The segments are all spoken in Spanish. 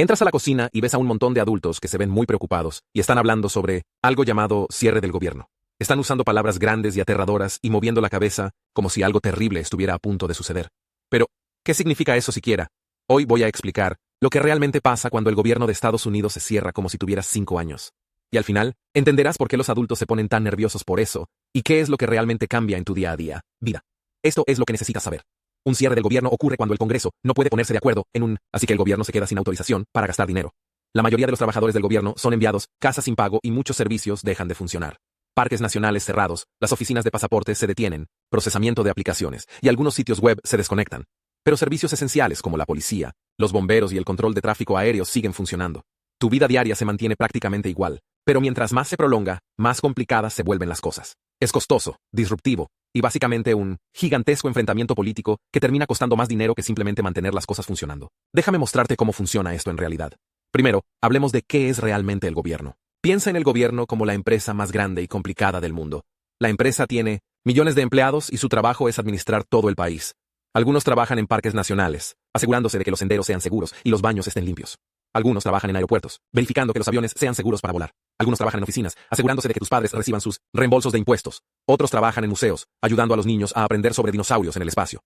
Entras a la cocina y ves a un montón de adultos que se ven muy preocupados y están hablando sobre algo llamado cierre del gobierno. Están usando palabras grandes y aterradoras y moviendo la cabeza como si algo terrible estuviera a punto de suceder. Pero, ¿qué significa eso siquiera? Hoy voy a explicar lo que realmente pasa cuando el gobierno de Estados Unidos se cierra como si tuvieras 5 años. Y al final, entenderás por qué los adultos se ponen tan nerviosos por eso y qué es lo que realmente cambia en tu día a día, vida. Esto es lo que necesitas saber. Un cierre del gobierno ocurre cuando el Congreso no puede ponerse de acuerdo así que el gobierno se queda sin autorización para gastar dinero. La mayoría de los trabajadores del gobierno son enviados, casas sin pago y muchos servicios dejan de funcionar. Parques nacionales cerrados, las oficinas de pasaportes se detienen, procesamiento de aplicaciones y algunos sitios web se desconectan. Pero servicios esenciales como la policía, los bomberos y el control de tráfico aéreo siguen funcionando. Tu vida diaria se mantiene prácticamente igual, pero mientras más se prolonga, más complicadas se vuelven las cosas. Es costoso, disruptivo y básicamente un gigantesco enfrentamiento político que termina costando más dinero que simplemente mantener las cosas funcionando. Déjame mostrarte cómo funciona esto en realidad. Primero, hablemos de qué es realmente el gobierno. Piensa en el gobierno como la empresa más grande y complicada del mundo. La empresa tiene millones de empleados y su trabajo es administrar todo el país. Algunos trabajan en parques nacionales, asegurándose de que los senderos sean seguros y los baños estén limpios. Algunos trabajan en aeropuertos, verificando que los aviones sean seguros para volar. Algunos trabajan en oficinas, asegurándose de que tus padres reciban sus reembolsos de impuestos. Otros trabajan en museos, ayudando a los niños a aprender sobre dinosaurios en el espacio.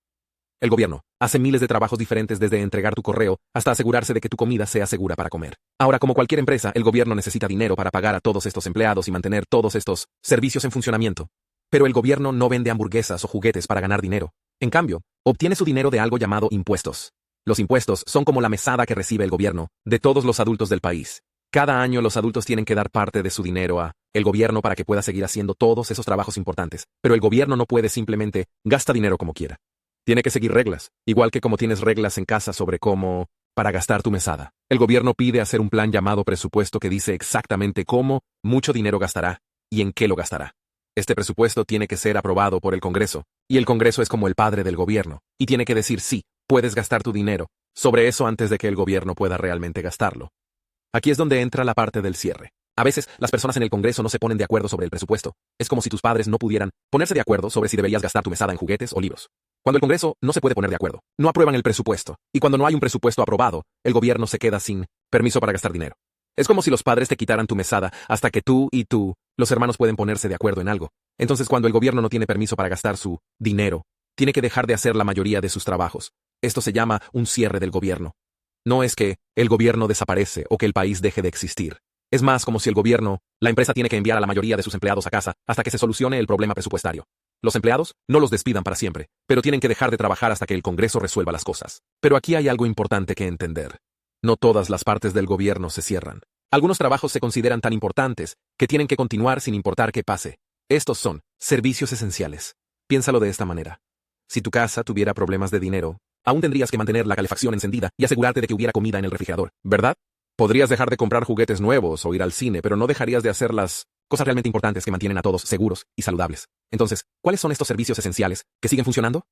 El gobierno hace miles de trabajos diferentes desde entregar tu correo hasta asegurarse de que tu comida sea segura para comer. Ahora, como cualquier empresa, el gobierno necesita dinero para pagar a todos estos empleados y mantener todos estos servicios en funcionamiento. Pero el gobierno no vende hamburguesas o juguetes para ganar dinero. En cambio, obtiene su dinero de algo llamado impuestos. Los impuestos son como la mesada que recibe el gobierno de todos los adultos del país. Cada año los adultos tienen que dar parte de su dinero a el gobierno para que pueda seguir haciendo todos esos trabajos importantes. Pero el gobierno no puede simplemente gastar dinero como quiera. Tiene que seguir reglas, igual que como tienes reglas en casa sobre cómo para gastar tu mesada. El gobierno pide hacer un plan llamado presupuesto que dice exactamente cómo mucho dinero gastará y en qué lo gastará. Este presupuesto tiene que ser aprobado por el Congreso, y el Congreso es como el padre del gobierno, y tiene que decir sí, puedes gastar tu dinero sobre eso antes de que el gobierno pueda realmente gastarlo. Aquí es donde entra la parte del cierre. A veces, las personas en el Congreso no se ponen de acuerdo sobre el presupuesto. Es como si tus padres no pudieran ponerse de acuerdo sobre si deberías gastar tu mesada en juguetes o libros. Cuando el Congreso no se puede poner de acuerdo, no aprueban el presupuesto, y cuando no hay un presupuesto aprobado, el gobierno se queda sin permiso para gastar dinero. Es como si los padres te quitaran tu mesada hasta que tú, los hermanos pueden ponerse de acuerdo en algo. Entonces, cuando el gobierno no tiene permiso para gastar su dinero, tiene que dejar de hacer la mayoría de sus trabajos. Esto se llama un cierre del gobierno. No es que el gobierno desaparece o que el país deje de existir. Es más como si la empresa tiene que enviar a la mayoría de sus empleados a casa hasta que se solucione el problema presupuestario. Los empleados no los despidan para siempre, pero tienen que dejar de trabajar hasta que el Congreso resuelva las cosas. Pero aquí hay algo importante que entender. No todas las partes del gobierno se cierran. Algunos trabajos se consideran tan importantes que tienen que continuar sin importar qué pase. Estos son servicios esenciales. Piénsalo de esta manera. Si tu casa tuviera problemas de dinero, aún tendrías que mantener la calefacción encendida y asegurarte de que hubiera comida en el refrigerador, ¿verdad? Podrías dejar de comprar juguetes nuevos o ir al cine, pero no dejarías de hacer las cosas realmente importantes que mantienen a todos seguros y saludables. Entonces, ¿cuáles son estos servicios esenciales que siguen funcionando?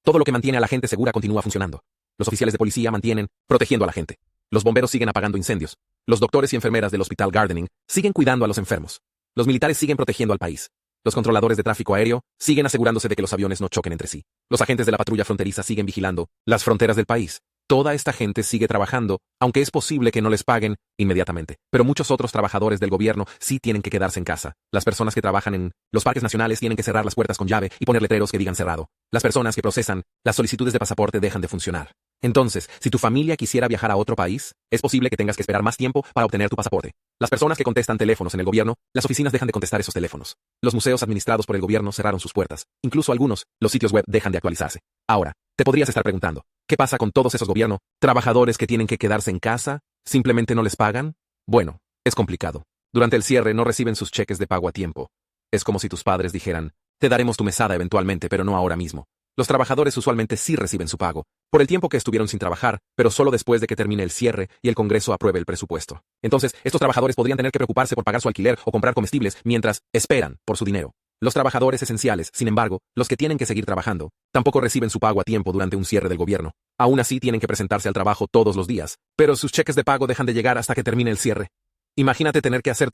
Todo lo que mantiene a la gente segura continúa funcionando. Los oficiales de policía mantienen protegiendo a la gente. Los bomberos siguen apagando incendios. Los doctores y enfermeras del Hospital Gardening siguen cuidando a los enfermos. Los militares siguen protegiendo al país. Los controladores de tráfico aéreo siguen asegurándose de que los aviones no choquen entre sí. Los agentes de la patrulla fronteriza siguen vigilando las fronteras del país. Toda esta gente sigue trabajando, aunque es posible que no les paguen inmediatamente. Pero muchos otros trabajadores del gobierno sí tienen que quedarse en casa. Las personas que trabajan en los parques nacionales tienen que cerrar las puertas con llave y poner letreros que digan cerrado. Las personas que procesan las solicitudes de pasaporte dejan de funcionar. Entonces, si tu familia quisiera viajar a otro país, es posible que tengas que esperar más tiempo para obtener tu pasaporte. Las personas que contestan teléfonos en el gobierno, las oficinas dejan de contestar esos teléfonos. Los museos administrados por el gobierno cerraron sus puertas. Incluso algunos, los sitios web dejan de actualizarse. Ahora, te podrías estar preguntando, ¿qué pasa con todos esos gobiernos? ¿Trabajadores que tienen que quedarse en casa? ¿Simplemente no les pagan? Bueno, es complicado. Durante el cierre no reciben sus cheques de pago a tiempo. Es como si tus padres dijeran, te daremos tu mesada eventualmente, pero no ahora mismo. Los trabajadores usualmente sí reciben su pago, por el tiempo que estuvieron sin trabajar, pero solo después de que termine el cierre y el Congreso apruebe el presupuesto. Entonces, estos trabajadores podrían tener que preocuparse por pagar su alquiler o comprar comestibles mientras esperan por su dinero. Los trabajadores esenciales, sin embargo, los que tienen que seguir trabajando, tampoco reciben su pago a tiempo durante un cierre del gobierno. Aún así tienen que presentarse al trabajo todos los días, pero sus cheques de pago dejan de llegar hasta que termine el cierre. Imagínate tener que hacer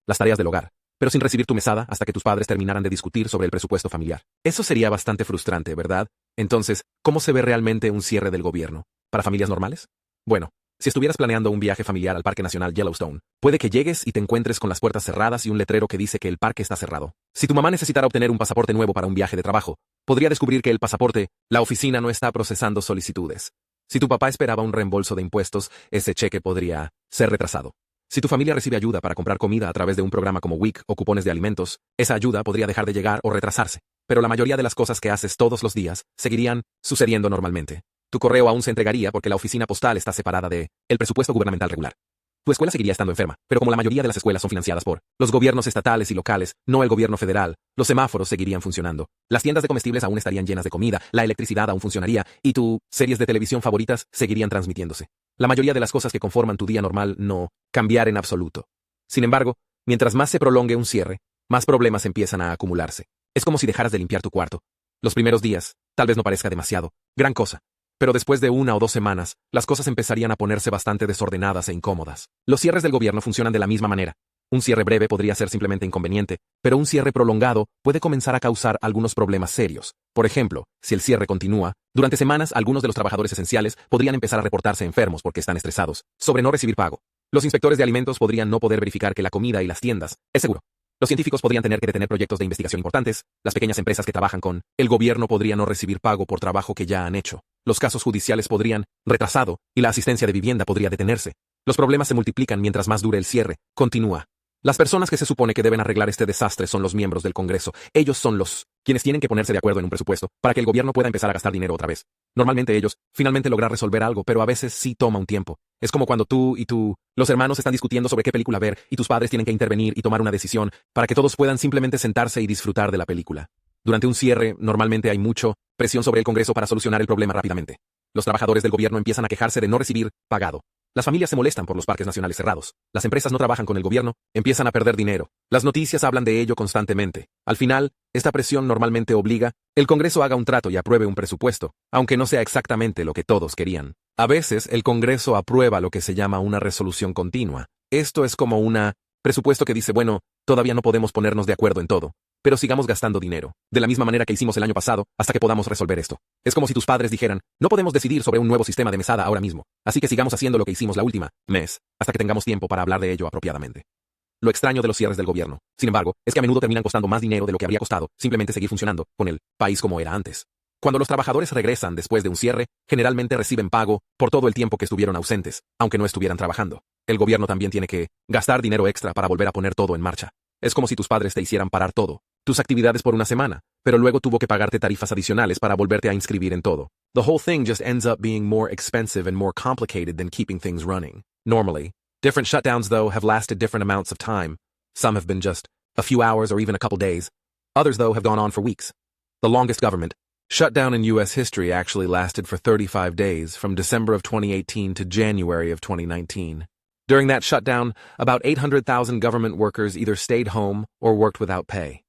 las tareas del hogar, pero sin recibir tu mesada hasta que tus padres terminaran de discutir sobre el presupuesto familiar. Eso sería bastante frustrante, ¿verdad? Entonces, ¿cómo se ve realmente un cierre del gobierno? ¿Para familias normales? Bueno, Si estuvieras planeando un viaje familiar al Parque Nacional Yellowstone, puede que llegues y te encuentres con las puertas cerradas y un letrero que dice que el parque está cerrado. Si tu mamá necesitara obtener un pasaporte nuevo para un viaje de trabajo, podría descubrir que la oficina no está procesando solicitudes. Si tu papá esperaba un reembolso de impuestos, ese cheque podría ser retrasado. Si tu familia recibe ayuda para comprar comida a través de un programa como WIC o cupones de alimentos, esa ayuda podría dejar de llegar o retrasarse. Pero la mayoría de las cosas que haces todos los días seguirían sucediendo normalmente. Tu correo aún se entregaría porque la oficina postal está separada del presupuesto gubernamental regular. Tu escuela seguiría estando enferma, pero como la mayoría de las escuelas son financiadas por los gobiernos estatales y locales, no el gobierno federal, los semáforos seguirían funcionando. Las tiendas de comestibles aún estarían llenas de comida, la electricidad aún funcionaría, y tus series de televisión favoritas seguirían transmitiéndose. La mayoría de las cosas que conforman tu día normal no cambiar en absoluto. Sin embargo, mientras más se prolongue un cierre, más problemas empiezan a acumularse. Es como si dejaras de limpiar tu cuarto. Los primeros días, tal vez no parezca demasiado, gran cosa. Pero después de 1 o 2 semanas, las cosas empezarían a ponerse bastante desordenadas e incómodas. Los cierres del gobierno funcionan de la misma manera. Un cierre breve podría ser simplemente inconveniente, pero un cierre prolongado puede comenzar a causar algunos problemas serios. Por ejemplo, si el cierre continúa, durante semanas algunos de los trabajadores esenciales podrían empezar a reportarse enfermos porque están estresados sobre no recibir pago. Los inspectores de alimentos podrían no poder verificar que la comida y las tiendas es seguro. Los científicos podrían tener que detener proyectos de investigación importantes, las pequeñas empresas que trabajan con el gobierno podrían no recibir pago por trabajo que ya han hecho, los casos judiciales podrían retrasado y la asistencia de vivienda podría detenerse. Los problemas se multiplican mientras más dure el cierre. Continúa. Las personas que se supone que deben arreglar este desastre son los miembros del Congreso. Ellos son los quienes tienen que ponerse de acuerdo en un presupuesto para que el gobierno pueda empezar a gastar dinero otra vez. Normalmente ellos finalmente logran resolver algo, pero a veces sí toma un tiempo. Es como cuando los hermanos están discutiendo sobre qué película ver y tus padres tienen que intervenir y tomar una decisión para que todos puedan simplemente sentarse y disfrutar de la película. Durante un cierre, normalmente hay mucha presión sobre el Congreso para solucionar el problema rápidamente. Los trabajadores del gobierno empiezan a quejarse de no recibir pagado. Las familias se molestan por los parques nacionales cerrados. Las empresas no trabajan con el gobierno, empiezan a perder dinero. Las noticias hablan de ello constantemente. Al final, esta presión normalmente obliga el Congreso haga un trato y apruebe un presupuesto, aunque no sea exactamente lo que todos querían. A veces, el Congreso aprueba lo que se llama una resolución continua. Esto es como un presupuesto que dice, bueno, todavía no podemos ponernos de acuerdo en todo, pero sigamos gastando dinero, de la misma manera que hicimos el año pasado, hasta que podamos resolver esto. Es como si tus padres dijeran, no podemos decidir sobre un nuevo sistema de mesada ahora mismo, así que sigamos haciendo lo que hicimos la última mes, hasta que tengamos tiempo para hablar de ello apropiadamente. Lo extraño de los cierres del gobierno, sin embargo, es que a menudo terminan costando más dinero de lo que habría costado simplemente seguir funcionando con el país como era antes. Cuando los trabajadores regresan después de un cierre, generalmente reciben pago por todo el tiempo que estuvieron ausentes, aunque no estuvieran trabajando. El gobierno también tiene que gastar dinero extra para volver a poner todo en marcha. Es como si tus padres te hicieran parar tus actividades por una semana, pero luego tuvo que pagarte tarifas adicionales para volverte a inscribir en todo. The whole thing just ends up being more expensive and more complicated than keeping things running. Normally, different shutdowns though have lasted different amounts of time. Some have been just a few hours or even a couple days. Others though have gone on for weeks. The longest government shutdown in U.S. history actually lasted for 35 days, from December of 2018 to January of 2019. During that shutdown, about 800,000 government workers either stayed home or worked without pay.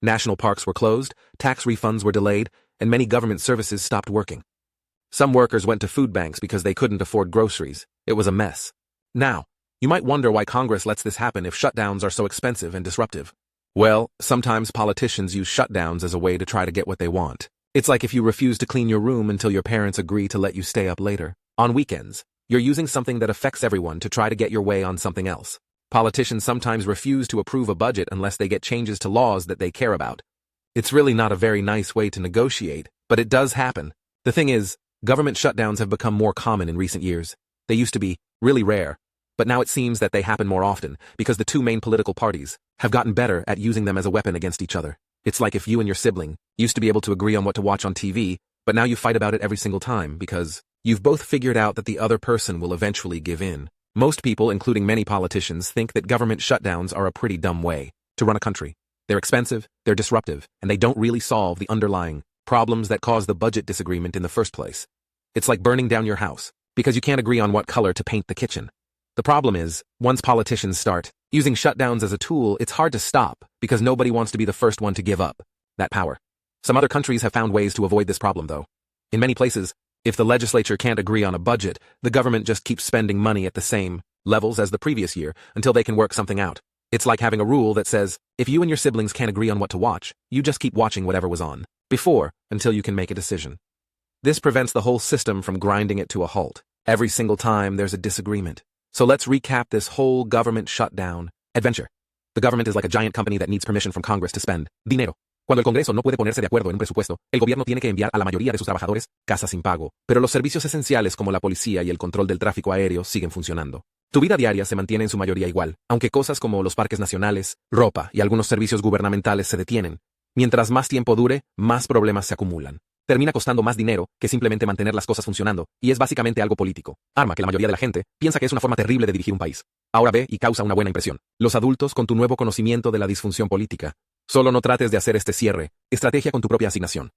National parks were closed, tax refunds were delayed, and many government services stopped working. Some workers went to food banks because they couldn't afford groceries. It was a mess. Now, you might wonder why Congress lets this happen if shutdowns are so expensive and disruptive. Well, sometimes politicians use shutdowns as a way to try to get what they want. It's like if you refuse to clean your room until your parents agree to let you stay up later. On weekends, you're using something that affects everyone to try to get your way on something else. Politicians sometimes refuse to approve a budget unless they get changes to laws that they care about. It's really not a very nice way to negotiate, but it does happen. The thing is, government shutdowns have become more common in recent years. They used to be really rare, but now it seems that they happen more often because the two main political parties have gotten better at using them as a weapon against each other. It's like if you and your sibling used to be able to agree on what to watch on TV, but now you fight about it every single time because you've both figured out that the other person will eventually give in. Most people, including many politicians, think that government shutdowns are a pretty dumb way to run a country. They're expensive, they're disruptive, and they don't really solve the underlying problems that cause the budget disagreement in the first place. It's like burning down your house because you can't agree on what color to paint the kitchen. The problem is, once politicians start using shutdowns as a tool, it's hard to stop because nobody wants to be the first one to give up that power. Some other countries have found ways to avoid this problem, though. In many places, if the legislature can't agree on a budget, the government just keeps spending money at the same levels as the previous year until they can work something out. It's like having a rule that says, if you and your siblings can't agree on what to watch, you just keep watching whatever was on before until you can make a decision. This prevents the whole system from grinding it to a halt. Every single time there's a disagreement. So let's recap this whole government shutdown adventure. The government is like a giant company that needs permission from Congress to spend dinero. Cuando el Congreso no puede ponerse de acuerdo en un presupuesto, el gobierno tiene que enviar a la mayoría de sus trabajadores casas sin pago, pero los servicios esenciales como la policía y el control del tráfico aéreo siguen funcionando. Tu vida diaria se mantiene en su mayoría igual, aunque cosas como los parques nacionales, ropa y algunos servicios gubernamentales se detienen. Mientras más tiempo dure, más problemas se acumulan. Termina costando más dinero que simplemente mantener las cosas funcionando, y es básicamente algo político. Arma que la mayoría de la gente piensa que es una forma terrible de dirigir un país. Ahora ve y causa una buena impresión. Los adultos con tu nuevo conocimiento de la disfunción política. Solo no trates de hacer este cierre, estrategia con tu propia asignación.